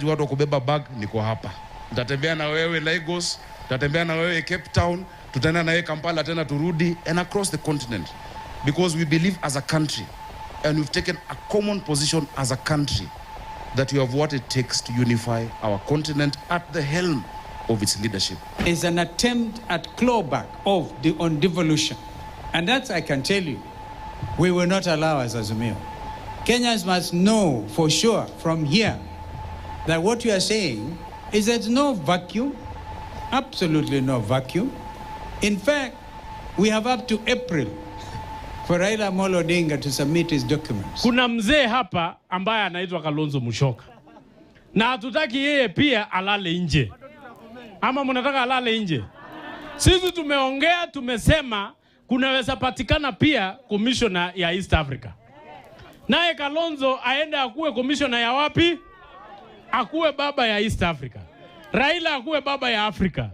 Watu kubeba bag niko hapa. Nitatembea na wewe Lagos, nitatembea na wewe Cape Town, tutaenda na wewe Kampala tena turudi and across the continent, because we believe as a country and we've taken a common position as a country that we have what it takes to unify our continent at the helm of its leadership. Is an attempt at clawback on devolution, and that I can tell you, we will not allow as Azimio. Kenyans must know for sure from here that what you are saying is there's no vacuum, absolutely no vacuum. In fact, we have up to April for Raila Amolo Odinga to submit his documents. Kuna mzee hapa ambaye anaitwa Kalonzo Musyoka. Na hatutaki yeye pia alale nje. Ama mnataka alale nje? Sisi tumeongea, tumesema kunaweza patikana pia commissioner ya East Africa. Naye Kalonzo aende akuwe commissioner ya wapi? Akuwe baba ya East Africa. Raila akuwe baba ya Afrika.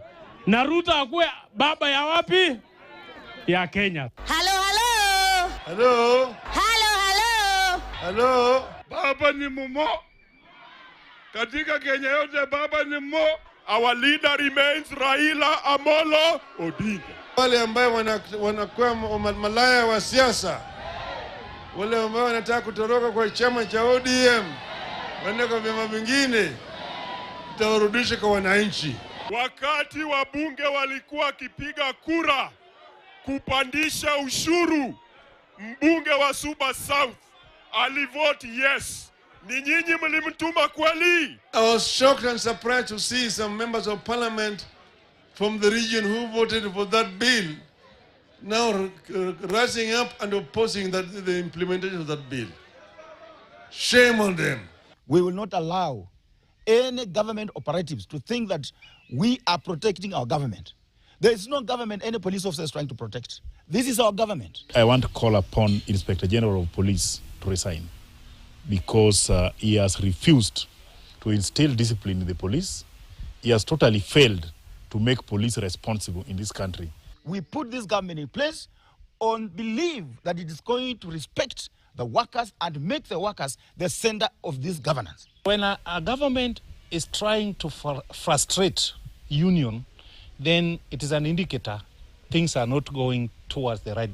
Na Ruto akuwe baba ya wapi? Ya Kenya. Hello, hello. Hello. Hello, hello. Hello. Baba ni mumo. Katika Kenya yote baba ni mumo. Our leader remains Raila Amolo Odinga. Wale ambao wanakuwa malaya wa siasa, wale ambao wanataka kutoroka kwa chama cha ODM, wanaenda kwa vyama vingine, tutawarudisha kwa wananchi. Wakati wabunge walikuwa kipiga kura kupandisha ushuru, mbunge wa Suba South alivote yes. Ni nyinyi mlimtuma kweli? I was shocked and surprised to see some members of parliament from the region who voted for that bill now rising up and opposing the implementation of that bill. Shame on them. We will not allow any government operatives to think that we are protecting our government. There is no government any police officer is trying to protect. This is our government. I want to call upon Inspector General of Police to resign, because he has refused to instill discipline in the police. He has totally failed to make police responsible in this country. We put this government in place on belief that it is going to respect the workers and make the workers the center of this governance. When a government is trying to frustrate union, then it is an indicator things are not going towards the right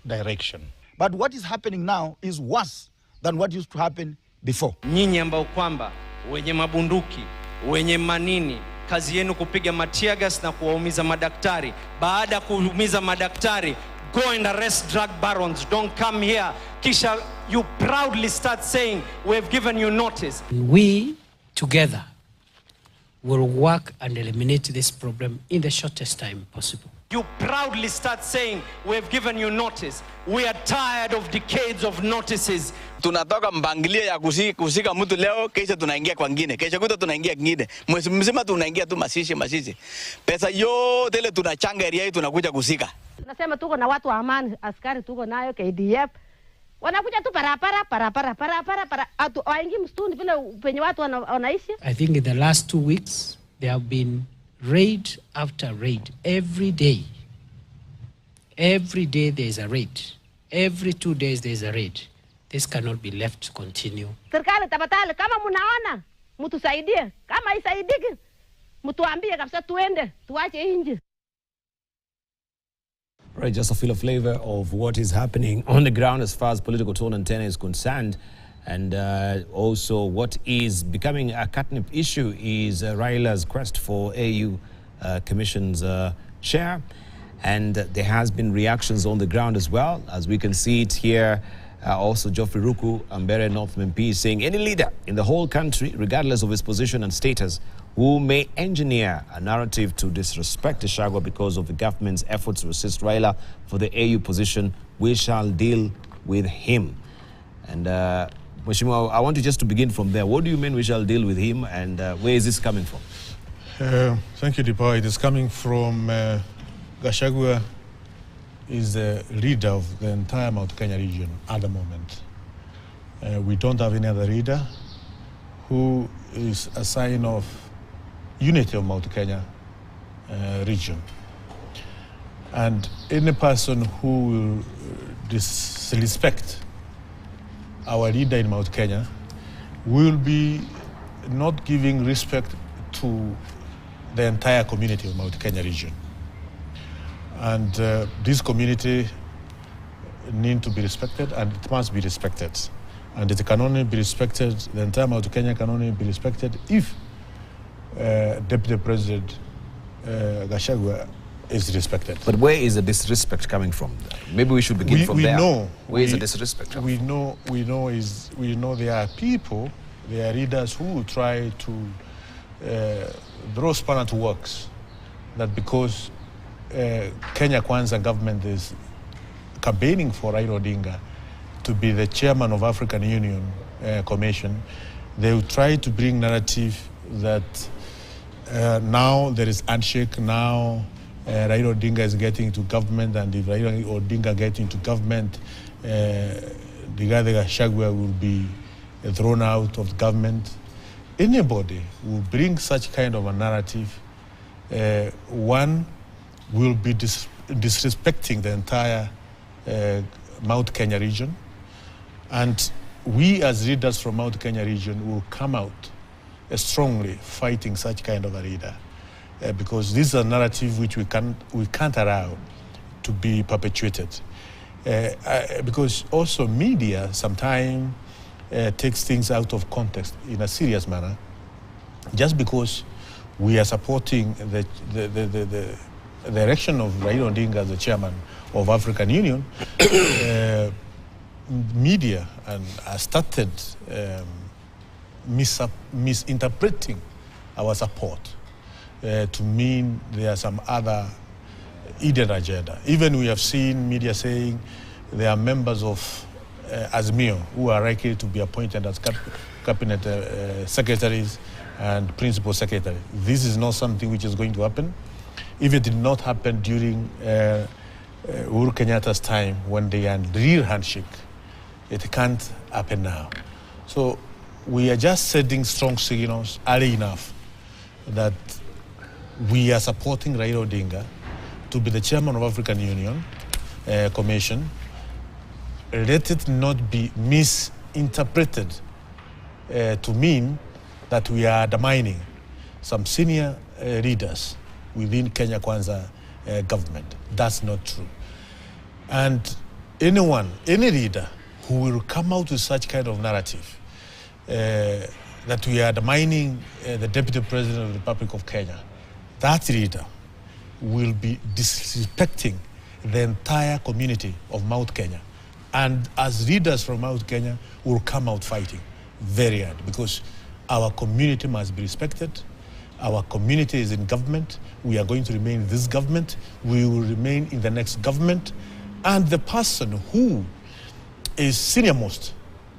direction. But what is happening now is worse than what used to happen before. Nyinyi ambao kwamba wenye mabunduki, wenye manini, kazi yenu kupiga matiagas na kuwaumiza madaktari. Baada kuumiza madaktari, go and arrest drug barons. Don't come here. Kisha you proudly start saying we have given you notice. We together will work and eliminate this problem in the shortest time possible. You proudly start saying we have given you notice. We are tired of decades of notices. Tunatoka mpangilio ya kusika mtu leo, kesho tunaingia kwa ngine, kesho kuto tunaingia ngine. Mwezi mzima tunaingia tu masisi. Pesa yote ile tunachanga area hii tunakuja kusika. Tunasema tuko na watu wa amani, askari tuko nayo KDF. Wanakuja tu para. Waingi msituni vile penye watu wanaishi. I think in the last 2 weeks there have been raid after raid. Every day there is a raid. Every 2 days there is a raid. This cannot be left to continue. Serikali tafadhali, kama mnaona mtusaidie, kama isaidiki mtuambie kabisa tuende tuache nje. Right, just a flavor of what is happening on the ground as far as political tone and tenor is concerned. And also what is becoming a catnip issue is Raila's quest for AU Commission's chair. And there has been reactions on the ground as well. As we can see it here, also Geoffrey Ruku, Ambere North MP, saying any leader in the whole country, regardless of his position and status, who may engineer a narrative to disrespect Gachagua because of the government's efforts to assist Raila for the AU position, we shall deal with him. And Mheshimiwa, I want you just to begin from there. What do you mean we shall deal with him, and where is this coming from? Thank you, Deepa. It is coming from Gachagua is the leader of the entire Mount Kenya region at the moment. We don't have any other leader who is a sign of unity of Mount Kenya region. And any person who will disrespect our leader in Mount Kenya will be not giving respect to the entire community of Mount Kenya region. And this community need to be respected, and it must be respected. And it can only be respected, the entire Mount Kenya can only be respected if Deputy President Gachagua is respected. But where is the disrespect coming from? Maybe we should begin from there. Where is the disrespect coming from? We know there are people, there are leaders who try to draw spanner to works, that because Kenya Kwanza government is campaigning for Raila Odinga to be the chairman of African Union Commission, they will try to bring narrative that now there is handshake, now Raila Odinga is getting into government, and if Raila Odinga gets into government, Rigathi Gachagua will be thrown out of government. Anybody who bring such kind of a narrative, one will be disrespecting the entire Mount Kenya region, and we as leaders from Mount Kenya region will come out strongly fighting such kind of a leader, because this is a narrative which we can't allow to be perpetuated, because also media sometimes takes things out of context in a serious manner. Just because we are supporting the election of Raila Odinga as the chairman of African Union, media started misinterpreting our support to mean there are some other hidden agenda. Even we have seen media saying there are members of Azimio who are likely to be appointed as cabinet secretaries and principal secretary. This is not something which is going to happen. If it did not happen during Uhuru Kenyatta's time when they had real handshake, it can't happen now. So we are just sending strong signals early enough that we are supporting Raila Odinga to be the chairman of African Union Commission. Let it not be misinterpreted to mean that we are undermining some senior leaders within Kenya Kwanza government. That's not true. And any leader who will come out with such kind of narrative that we are undermining the Deputy President of the Republic of Kenya, that leader will be disrespecting the entire community of Mount Kenya. And as leaders from Mount Kenya, will come out fighting very hard, because our community must be respected. Our community is in government. We are going to remain in this government. We will remain in the next government. And the person who is senior-most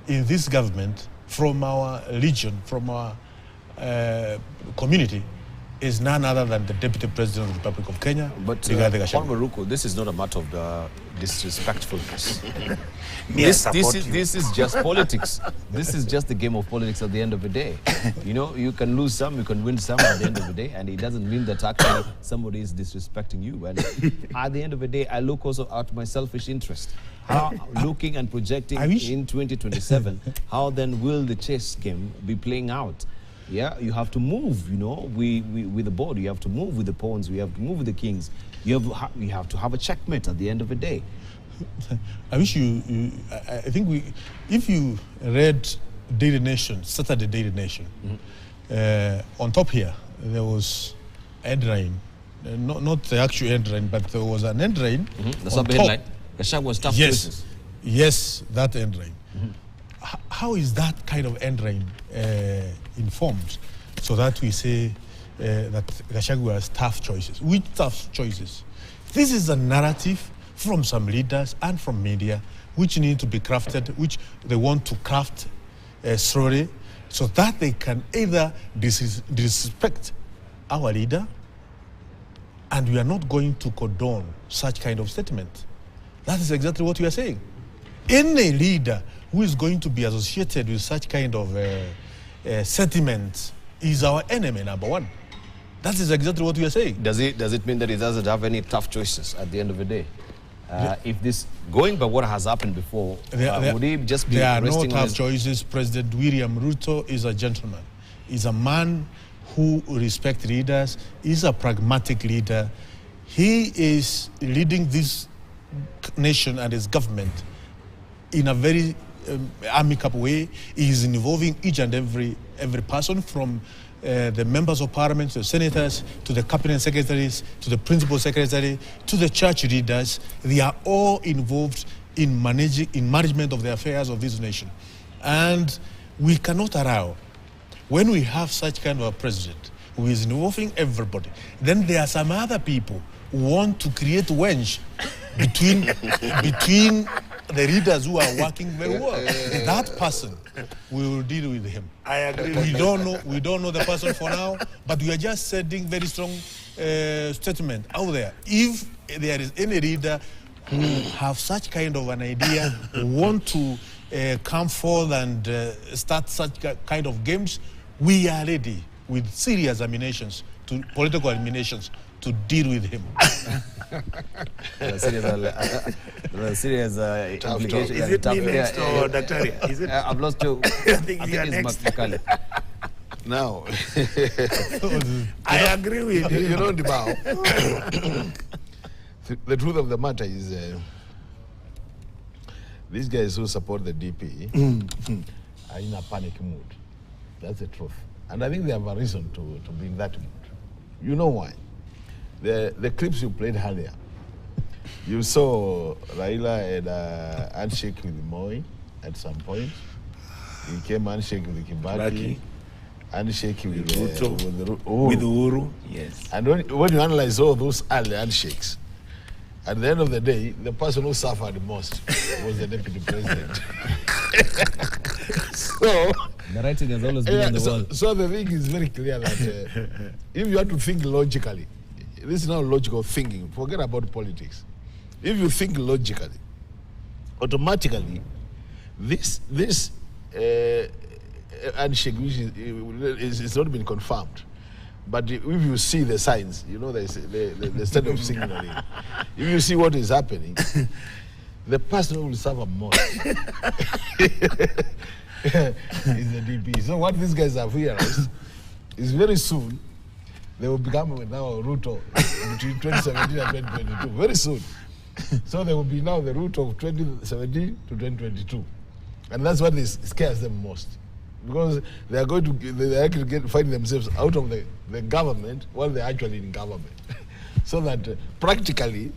in this government from our region, from our community, is none other than the Deputy President of the Republic of Kenya, But Honorable Ruko, this is not a matter of disrespectfulness. This is just politics. This is just the game of politics at the end of the day. You know, you can lose some, you can win some at the end of the day, and it doesn't mean that actually somebody is disrespecting you. And at the end of the day, I look also at my selfish interest. How, looking and projecting in 2027, how then will the chess game be playing out? Yeah, you have to move, you know, with the board. You have to move with the pawns. We have to move with the kings. You have to have a checkmate at the end of the day. I wish I think if you read Daily Nation, Saturday Daily Nation, on top here, there was headline, not the actual headline, but there was an headline. The sub-headline, Gachagua was tough choices. Yes, that headline. How is that kind of headline informed so that we say that Gachagua has tough choices? Which tough choices? This is a narrative from some leaders and from media which need to be crafted, which they want to craft slowly so that they can either disrespect our leader, and we are not going to condone such kind of statement. That is exactly what we are saying. Any leader who is going to be associated with such kind of sentiment is our enemy, number one. That is exactly what we are saying. Does it mean that he doesn't have any tough choices at the end of the day? If this, going by what has happened before, would he just be there are no resting on tough his... choices. President William Ruto is a gentleman. is a man who respects leaders. He's a pragmatic leader. He is leading this nation and his government in a very amicable way. He is involving each and every person, from the members of parliament, to the senators, to the cabinet secretaries, to the principal secretary, to the church leaders. They are all involved in management of the affairs of this nation. And we cannot allow, when we have such kind of a president who is involving everybody, then there are some other people who want to create wedge between the leaders who are working very well. That person, we will deal with him. I agree. We don't know the person for now, but we are just sending very strong statement out there. If there is any leader who have such kind of an idea, who want to come forth and start such kind of games, we are ready with serious political eliminations to deal with him. Serious implications. Is it me next or Daktari? Is it? I've lost you. I think you are next. Now, I agree with you. You know, Dibao, the truth of the matter is these guys who support the DP are in a panic mood. That's the truth. And I think they have a reason to be in that mood. You know why? The clips you played earlier, you saw Raila had a handshake with Moi at some point. He came handshake with Kibaki, handshake with Uhuru. Yes. And when you analyze all those early handshakes, at the end of the day, the person who suffered the most was the deputy president. So the writing has always been on the wall. So the thing is very clear that if you have to think logically, this is not logical thinking. Forget about politics. If you think logically, automatically, this handshake, which is not been confirmed, but if you see the signs, you know, the state of signaling. If you see what is happening, the person who will suffer most is the DP. So what these guys have realized is very soon they will become now a route of between 2017 and 2022. Very soon. So they will be now the route of 2017 to 2022. And that's what scares them most. Because they are going to find themselves out of the government while they're actually in government. So that practically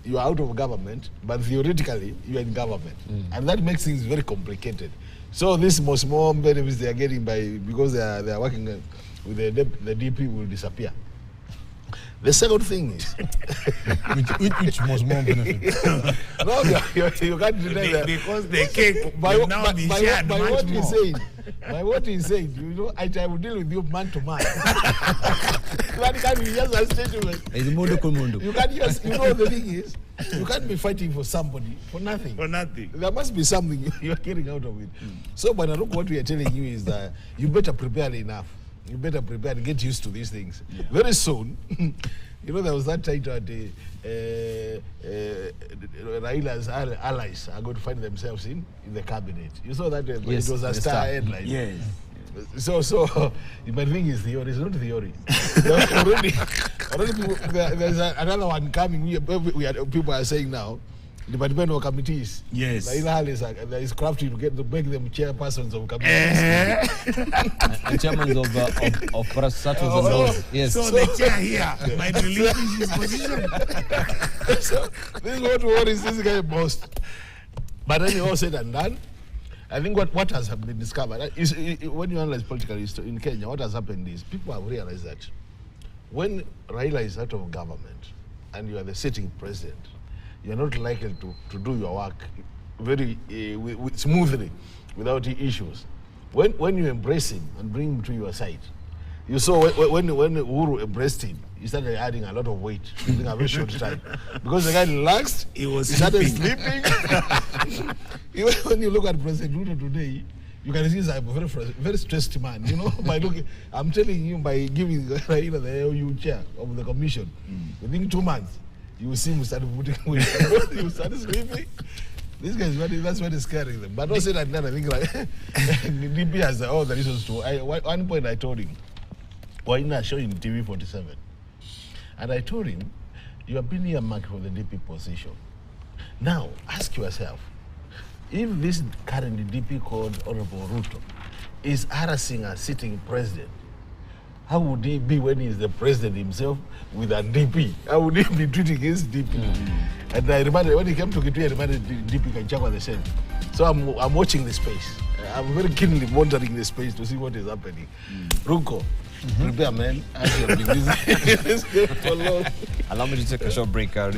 you are out of government, but theoretically you are in government. And that makes things very complicated. So these small benefits they are getting because they are working with the DP will disappear. The second thing is which most more benefit? No, you can't deny that because the cake will now be shared by what he said. By what he said, you know, I will deal with you man to man. That can't be just a statement. You can't just, you know, the thing is, you can't be fighting for somebody for nothing. For nothing. There must be something you are getting out of it. So, but look, what we are telling you is that you better prepare enough. You better prepare and get used to these things. Yeah. Very soon, you know, there was that title at Raila's allies are going to find themselves in the cabinet. You saw that it was a star headline. Yes. So my thing is theory. It's not theory. already there's another one coming. People are saying now, the departmental committees. Yes. There is crafty to make them chairpersons of committees. And chairmen of parastatals and those. Yes. So the chair here might relinquish his position. So this is what worries this guy most. But then all said and done, I think what has been discovered is when you analyze political history in Kenya, what has happened is people have realized that when Raila is out of government and you are the sitting president, you are not likely to do your work very smoothly without issues. When you embrace him and bring him to your side, you saw when Uhuru embraced him, he started adding a lot of weight within a very short time. Because the guy relaxed, he started sleeping. Even when you look at President Ruto today, you can see he's a very stressed man. You know, by looking, I'm telling you, by giving Raila the AU chair of the commission, within 2 months, you will see him start putting weight. You start sleeping. These guys, that's what is scaring them. But don't say that. I think like DP has all the reasons to. One point I told him, why not showing TV 47, and I told him, you have been earmarked for the DP position. Now ask yourself, if this current DP called Honorable Ruto is harassing a sitting president, how would he be when he's the president himself with a DP? How would he be treating his DP? And I reminded, when he came to Kitui, I reminded DP Kanchagwa the same. So I'm watching the space. I'm very keenly monitoring the space to see what is happening. Ruko, prepare, man. As you have been busy. Allow me to take a short break. Okay.